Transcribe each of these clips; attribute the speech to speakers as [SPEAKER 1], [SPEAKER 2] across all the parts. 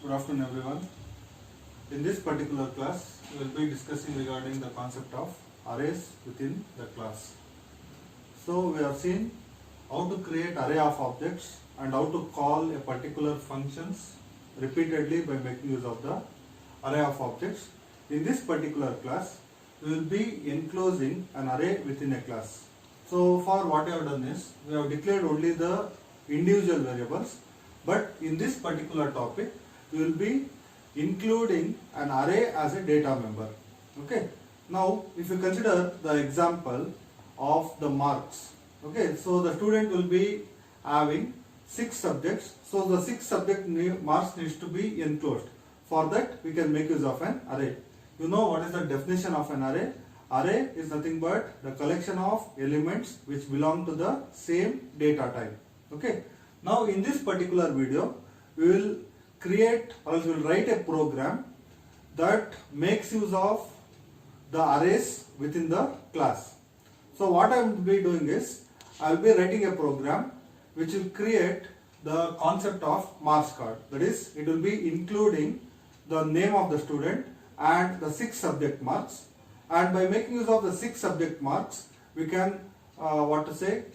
[SPEAKER 1] Good afternoon everyone. In this particular class, we will be discussing regarding the concept of arrays within the class. So we have seen how to create array of objects and how to call a particular functions repeatedly by making use of the array of objects. In this particular class, we will be enclosing an array within a class. So far what we have done is, we have declared only the individual variables, but in this particular topic, we will be including an array as a data member. Okay. Now, if you consider the example of the marks, okay, so the student will be having 6 subjects, so the 6 subject marks needs to be enclosed. For that, we can make use of an array. You know what is the definition of an array? Array is nothing but the collection of elements which belong to the same data type. Okay. Now, in this particular video, we will create or else we will write a program that makes use of the arrays within the class. So what I will be doing is, I will be writing a program which will create the concept of marks card. That is, it will be including the name of the student and the 6 subject marks, and by making use of the 6 subject marks, we can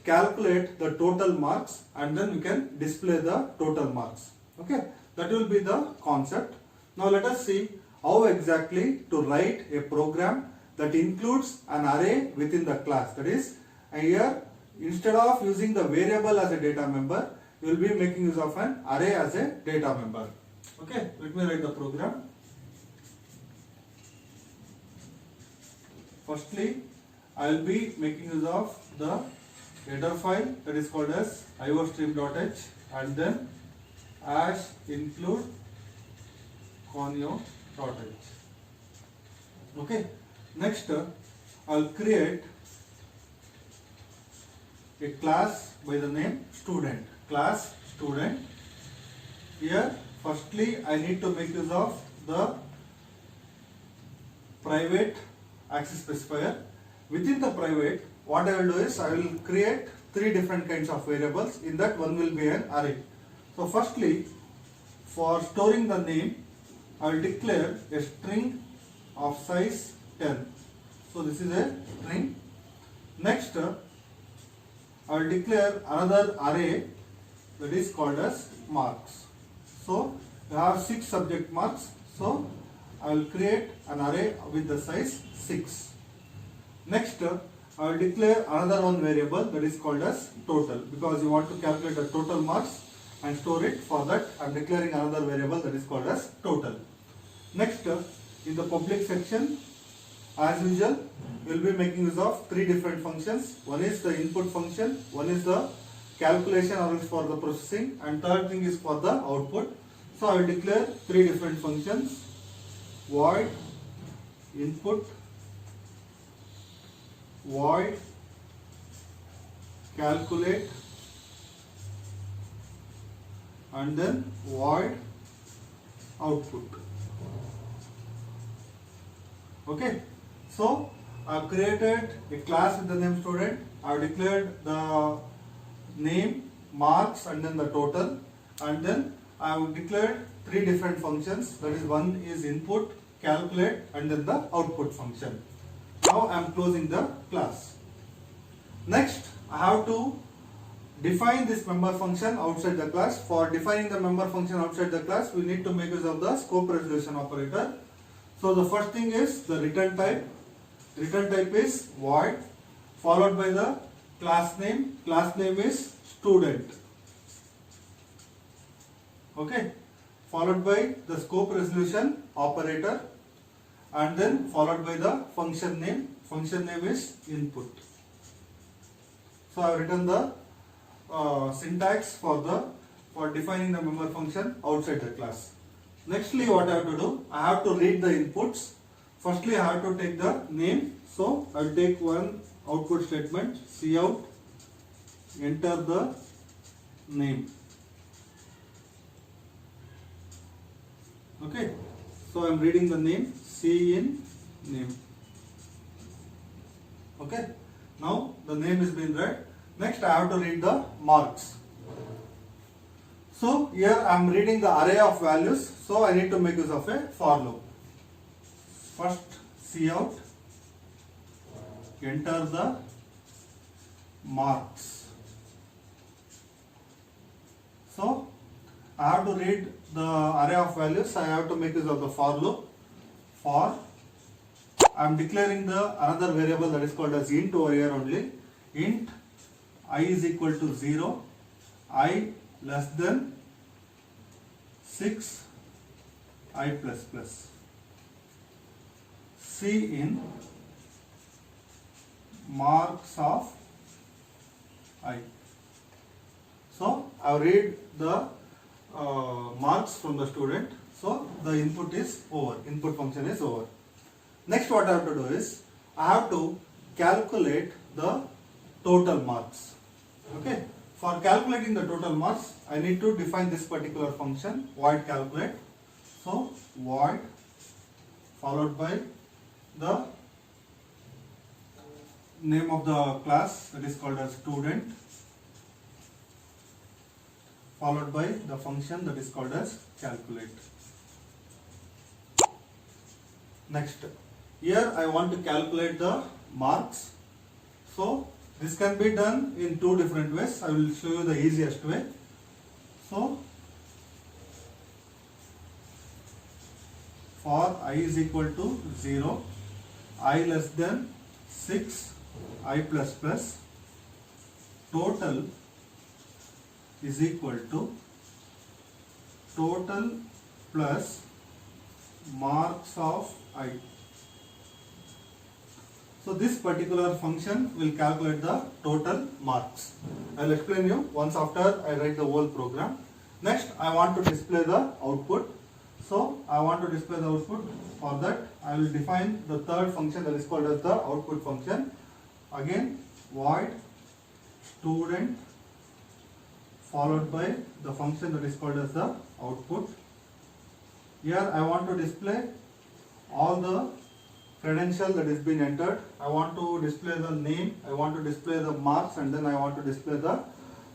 [SPEAKER 1] calculate the total marks, and then we can display the total marks. Okay, that will be the concept. Now let us see how exactly to write a program that includes an array within the class. That is, here instead of using the variable as a data member, you will be making use of an array as a data member. Okay, let me write the program. Firstly, I will be making use of the header file that is called as iostream.h, and then as include conio.h. Okay. Next, I will create a class by the name student. Class student. Here, firstly, I need to make use of the private access specifier. Within the private, what I will do is, I will create 3 different kinds of variables. In that, one will be an array. So firstly, for storing the name, I will declare a string of size 10. So this is a string. Next, I will declare another array that is called as marks. So I have 6 subject marks. So I will create an array with the size 6. Next, I will declare another one variable that is called as total, because you want to calculate the total marks and store it. For that, I am declaring another variable that is called as total. Next, in the public section, as usual, we will be making use of 3 different functions. One is the input function, one is the calculation or else for the processing, and third thing is for the output. So I will declare 3 different functions: void input, void calculate, and then void output. Okay, so I have created a class with the name student. I have declared the name, marks, and then the total, and then I have declared 3 different functions. That is, one is input, calculate, and then the output function. Now I am closing the class. Next, I have to define this member function outside the class. For defining the member function outside the class, we need to make use of the scope resolution operator. So the first thing is the return type. Return type is void, followed by the class name. Class name is student. Okay, followed by the scope resolution operator, and then followed by the function name. Function name is input. So I have written the syntax for defining the member function outside the class. Nextly, what I have to do, I have to read the inputs. Firstly, I have to take the name. So I will take one output statement, cout, enter the name. Okay, so I am reading the name, C in name. Okay, now the name is being read. Next, I have to read the marks. So here I am reading the array of values, so I need to make use of a for loop. First cout, enter the marks. So I have to read the array of values, I have to make use of the for loop. For I am declaring the another variable that is called as int over here only. Int I is equal to 0, I less than 6, I plus plus. C in marks of I. So I read the marks from the student. So the input is over. Input function is over. Next, what I have to do is I have to calculate the total marks. Okay. For calculating the total marks, I need to define this particular function, void calculate. So void followed by the name of the class, that is called as student, followed by the function that is called as calculate. Next, here I want to calculate the marks. So this can be done in two different ways. I will show you the easiest way. So for I is equal to 0, I less than 6, I plus plus, total is equal to total plus marks of I. So this particular function will calculate the total marks. I will explain you once after I write the whole program. Next, I want to display the output. So I want to display the output. For that, I will define the third function that is called as the output function. Again, void student followed by the function that is called as the output. Here I want to display all the credential that is being entered. I want to display the name, I want to display the marks, and then I want to display the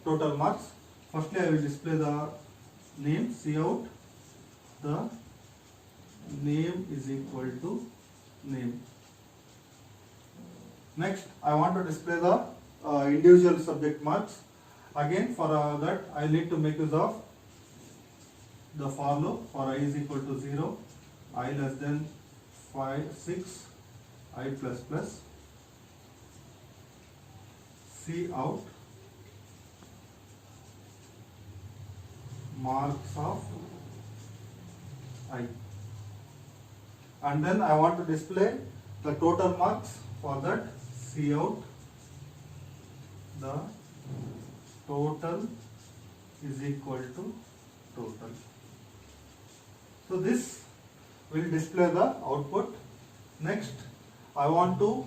[SPEAKER 1] total marks. Firstly, I will display the name, cout, the name is equal to name. Next, I want to display the individual subject marks. Again, for that, I need to make use of the for loop. For I is equal to 0, I less than 5, 6, I plus plus, cout marks of I. And then I want to display the total marks. For that, cout the total is equal to total. So this will display the output. Next, I want to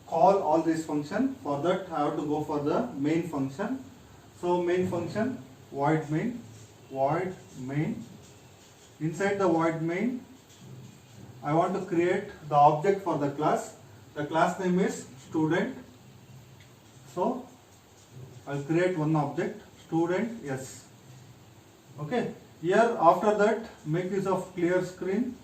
[SPEAKER 1] call all these functions. For that, I have to go for the main function. So main function, void main, void main. Inside the void main, I want to create the object for the class. The class name is student. So I'll create one object, student S. Okay. Here after that, make use of clear screen,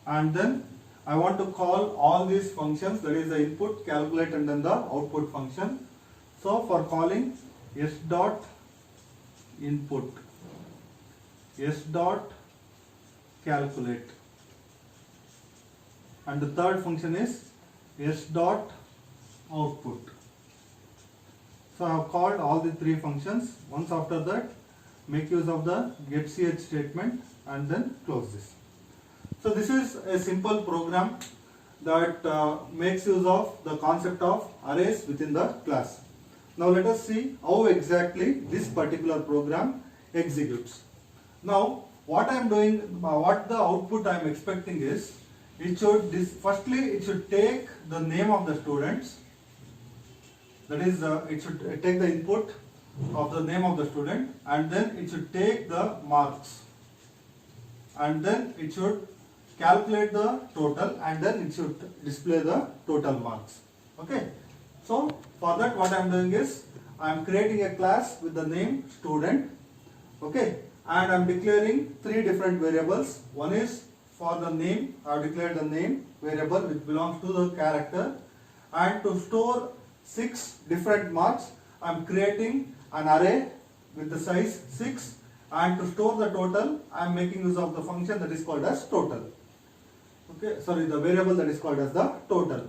[SPEAKER 1] and then I want to call all these functions, that is the input, calculate, and then the output function. So for calling s dot input, s dot calculate, and the third function is s dot output. So I have called all the three functions. Once after that, make use of the getch statement and then close this. So this is a simple program that makes use of the concept of arrays within the class. Now let us see how exactly this particular program executes. Now what I am doing, what the output I am expecting is, it should firstly it should take the name of the students, that is it should take the input of the name of the student, and then it should take the marks, and then it should calculate the total, and then it should display the total marks. Okay. So for that, what I am doing is I am creating a class with the name student, Okay, and I am declaring three different variables. One is for the name. I have declared the name variable which belongs to the character, and to store 6 different marks I am creating an array with the size 6, and to store the total I am making use of the function that is called as total. Okay, sorry, the variable that is called as the total.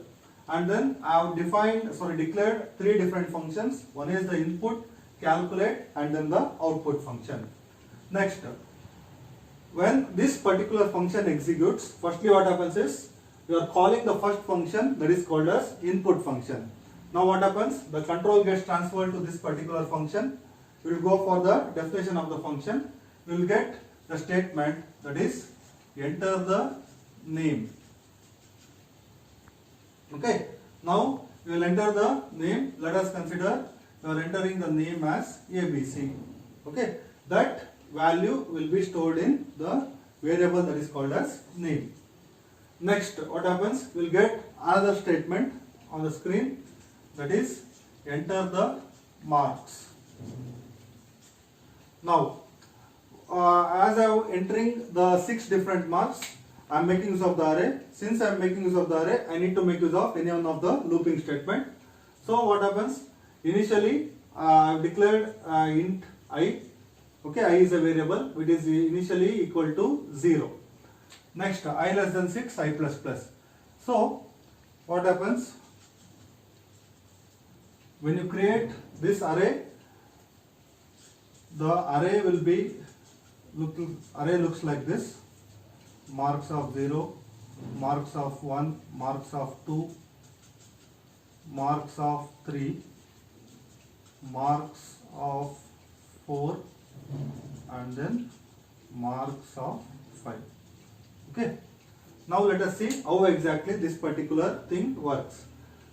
[SPEAKER 1] And then I have declared three different functions. One is the input, calculate, and then the output function. Next, when this particular function executes, firstly what happens is you are calling the first function that is called as input function. Now what happens? The control gets transferred to this particular function. We will go for the definition of the function. We will get the statement that is enter the name. Okay. Now we will enter the name. Let us consider you are entering the name as ABC. Okay. That value will be stored in the variable that is called as name. Next, what happens? We will get another statement on the screen, that is enter the marks. Now, as I am entering the 6 different marks, I am making use of the array. Since I am making use of the array, I need to make use of any one of the looping statement. So what happens? Initially, I have declared int I. Okay, I is a variable which is initially equal to 0. Next, I less than 6, I plus plus. So what happens? When you create this array, the array will be looks like this: marks of 0, marks of 1, marks of 2, marks of 3, marks of 4, and then marks of 5. Okay. Now let us see how exactly this particular thing works.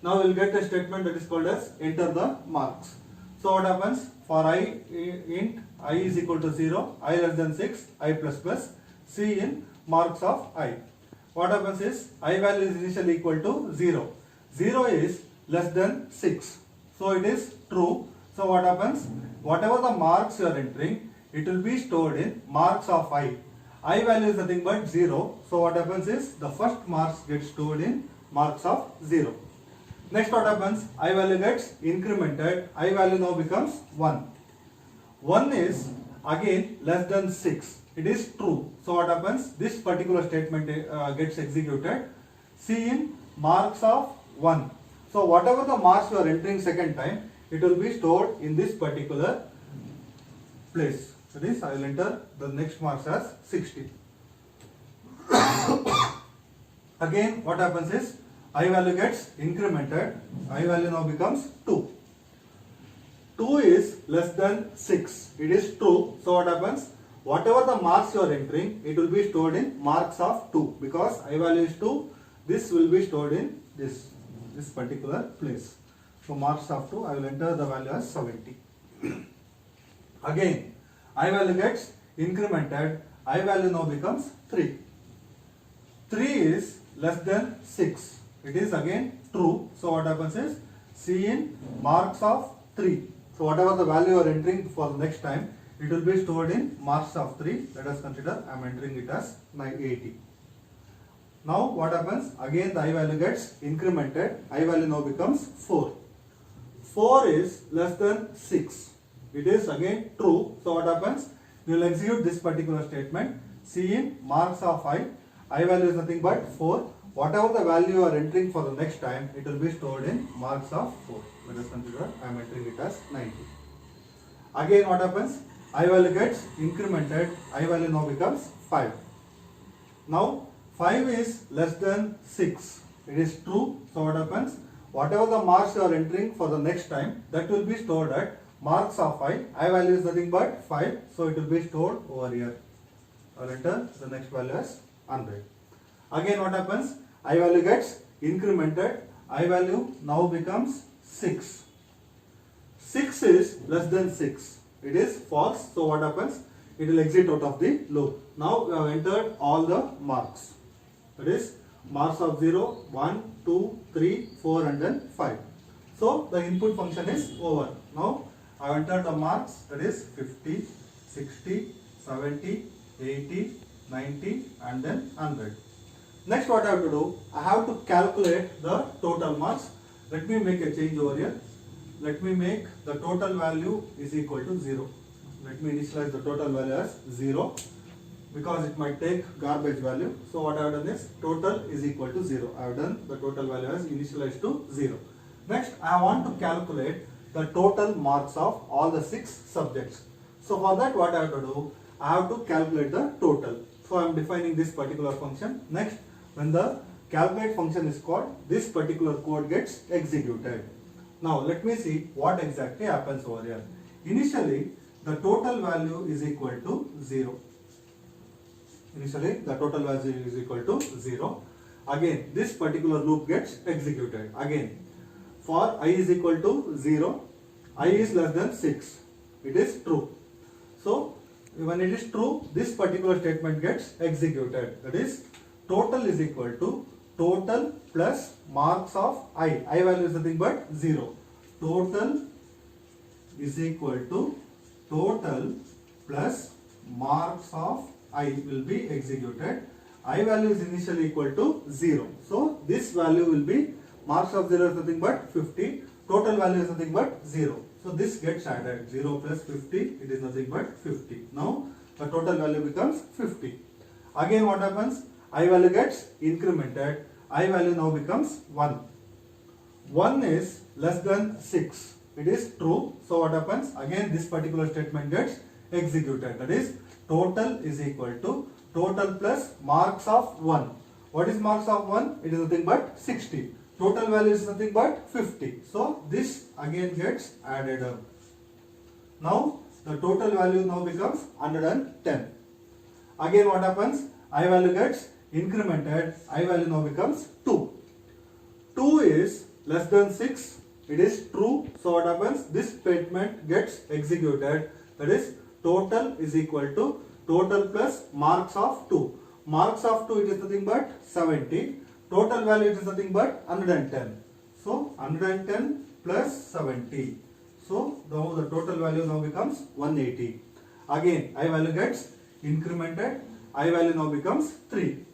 [SPEAKER 1] Now we will get a statement that is called as enter the marks. So what happens? For I int I is equal to 0, I less than 6, I plus plus, C in marks of I. What happens is I value is initially equal to 0. 0 is less than 6. So it is true. So what happens? Whatever the marks you are entering, it will be stored in marks of I. I value is nothing but 0. So what happens is the first marks get stored in marks of 0. Next what happens? I value gets incremented. I value now becomes 1. 1 is again less than 6. It is true. So what happens? This particular statement gets executed. C in marks of 1. So whatever the marks you are entering second time, it will be stored in this particular place. That is, I will enter the next marks as 60. Again, what happens is I value gets incremented. I value now becomes 2. 2 is less than 6. It is true. So what happens? Whatever the marks you are entering, it will be stored in marks of 2, because I value is 2. This will be stored in this particular place. So marks of 2, I will enter the value as 70. Again, I value gets incremented. I value now becomes 3. 3 is less than 6. It is again true. So what happens is C in marks of 3. So whatever the value you are entering for the next time, it will be stored in marks of 3. Let us consider I am entering it as 980. Now what happens? Again the I value gets incremented. I value now becomes 4. 4 is less than 6. It is again true. So what happens? We will execute this particular statement. C in marks of I. I value is nothing but 4. Whatever the value you are entering for the next time, it will be stored in marks of 4. Let us consider I am entering it as 90. Again what happens? I value gets incremented. I value now becomes 5. Now 5 is less than 6. It is true. So what happens? Whatever the marks you are entering for the next time, that will be stored at marks of I. I value is nothing but 5. So it will be stored over here. I will enter the next value as 100. Again what happens? I value gets incremented. I value now becomes 6. 6 is less than 6. It is false. So what happens? It will exit out of the loop. Now we have entered all the marks. That is marks of 0, 1, 2, 3, 4 and then 5. So the input function is over. Now I have entered the marks, that is 50, 60, 70, 80, 90 and then 100. Next what I have to do, I have to calculate the total marks. Let me make a change over here. Let me make the total value is equal to 0. Let me initialize the total value as 0 because it might take garbage value. So what I have done is total is equal to 0. I have done the total value as initialized to 0. Next I want to calculate the total marks of all the 6 subjects. So for that what I have to do, I have to calculate the total. So I am defining this particular function. Next, when the calculate function is called, this particular code gets executed. Now let me see what exactly happens over here. Initially the total value is equal to 0. Initially the total value is equal to 0. Again this particular loop gets executed. Again for I is equal to 0, I is less than 6. It is true. So when it is true, this particular statement gets executed. That is total is equal to total plus marks of I. I value is nothing but 0. Total is equal to total plus marks of I will be executed. I value is initially equal to 0. So this value will be marks of 0 is nothing but 50. Total value is nothing but 0. So this gets added. 0 plus 50, it is nothing but 50. Now the total value becomes 50. Again what happens? I value gets incremented. I value now becomes 1. 1 is less than 6. It is true. So what happens? Again this particular statement gets executed. That is total is equal to total plus marks of 1. What is marks of 1? It is nothing but 60. Total value is nothing but 50. So this again gets added up. Now the total value now becomes 110. Again what happens? I value gets incremented. I value now becomes 2. 2 is less than 6. It is true. So what happens? This statement gets executed. That is total is equal to total plus marks of 2. Marks of 2 it is nothing but 70. Total value is nothing but 110. So 110 plus 70. So now the total value now becomes 180. Again I value gets incremented. I value now becomes 3.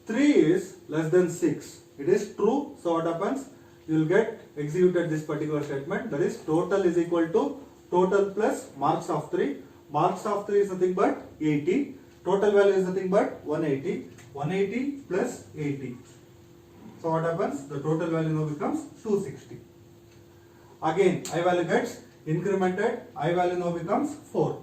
[SPEAKER 1] 3 is less than 6. It is true. So what happens? You will get executed this particular statement. That is total is equal to total plus marks of 3. Marks of 3 is nothing but 80. Total value is nothing but 180. 180 plus 80. So what happens? The total value now becomes 260. Again I value gets incremented. I value now becomes 4.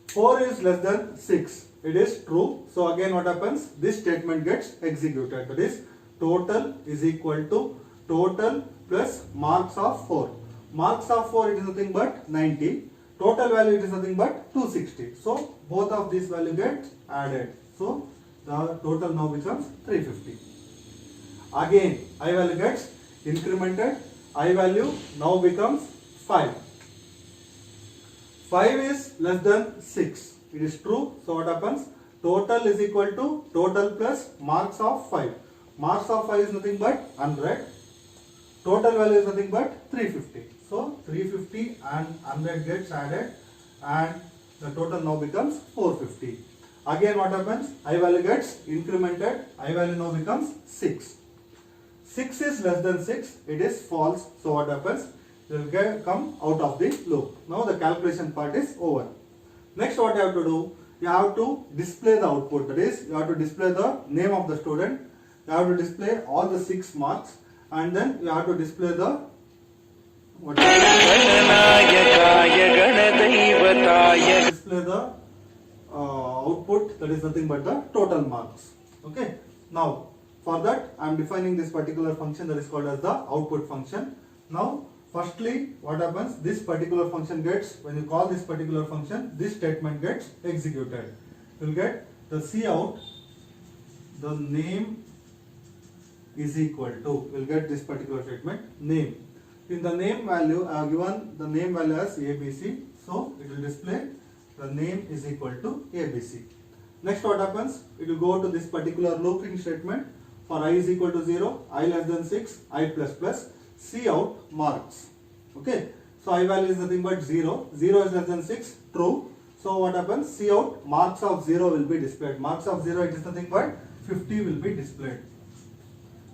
[SPEAKER 1] 4 is less than 6. It is true. So again what happens? This statement gets executed. That is total is equal to total plus marks of 4. Marks of 4 it is nothing but 90. Total value it is nothing but 260. So both of these value get added. So the total now becomes 350. Again I value gets incremented. I value now becomes 5. 5 is less than 6. It is true. So what happens? Total is equal to total plus marks of 5. Marks of 5 is nothing but 100. Total value is nothing but 350. So 350 and 100 gets added and the total now becomes 450. Again what happens? I value gets incremented. I value now becomes 6. 6 is less than 6. It is false. So what happens? You will come out of the loop. Now the calculation part is over. Next what you have to do? You have to display the output. That is you have to display the name of the student. You have to display all the 6 marks and then you have to display the display the output, that is nothing but the total marks. Okay. Now for that I am defining this particular function that is called as the output function. Now firstly what happens? This particular function gets, when you call this particular function, this statement gets executed. You will get the cout, the name is equal to, we will get this particular statement name. In the name value I have given the name value as ABC. So it will display the name is equal to ABC. Next what happens? It will go to this particular looping statement. For I is equal to 0, I less than 6, I plus plus, cout marks. Okay. So I value is nothing but 0. 0 is less than 6, true. So what happens? See out, marks of 0 will be displayed. Marks of 0, it is nothing but 50 will be displayed.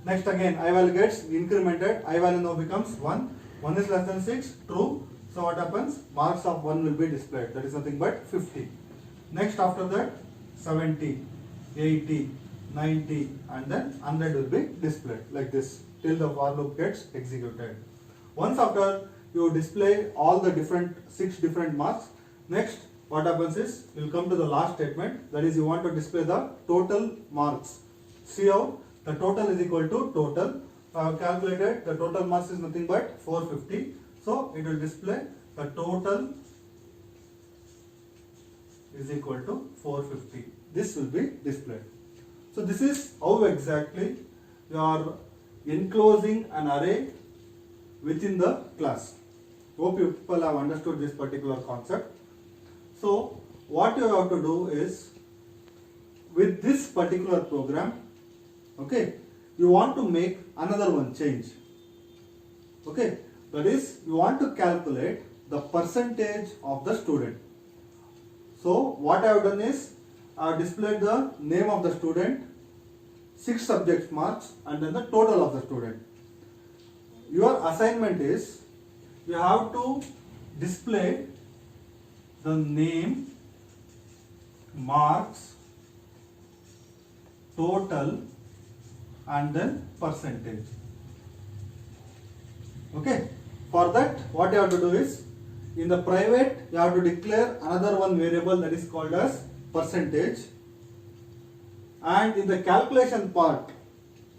[SPEAKER 1] Next again, I value gets incremented. I value now becomes 1. 1 is less than 6, true. So what happens? Marks of 1 will be displayed. That is nothing but 50. Next after that, 70, 80, 90 and then 100 will be displayed like this till the for loop gets executed. Once after you display all the 6 different marks, next what happens is you will come to the last statement, that is you want to display the total marks. See how the total is equal to total. I have calculated the total marks is nothing but 450. So it will display the total is equal to 450. This will be displayed. So this is how exactly you are enclosing an array within the class. Hope you people have understood this particular concept. So what you have to do is, with this particular program, okay, you want to make another one change. Okay, that is you want to calculate the percentage of the student. So what I have done is I have displayed the name of the student, 6 subject marks and then the total of the student. Your assignment is you have to display the name, marks, total and then percentage. Okay, for that what you have to do is, in the private you have to declare another one variable that is called as percentage, and in the calculation part,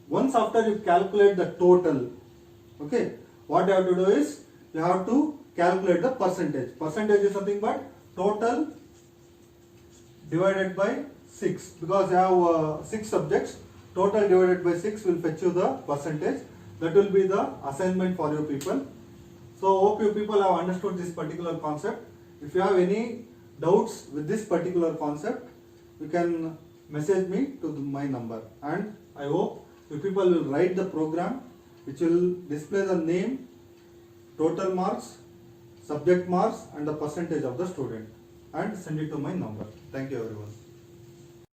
[SPEAKER 1] once after you calculate the total, okay, what you have to do is you have to calculate the percentage. Percentage is nothing but total divided by 6, because you have 6 subjects. Total divided by 6 will fetch you the percentage. That will be the assignment for you people. So hope you people have understood this particular concept. If you have any doubts with this particular concept, you can message me to my number, and I hope you people will write the program which will display the name, total marks, subject marks and the percentage of the student, and send it to my number. Thank you everyone.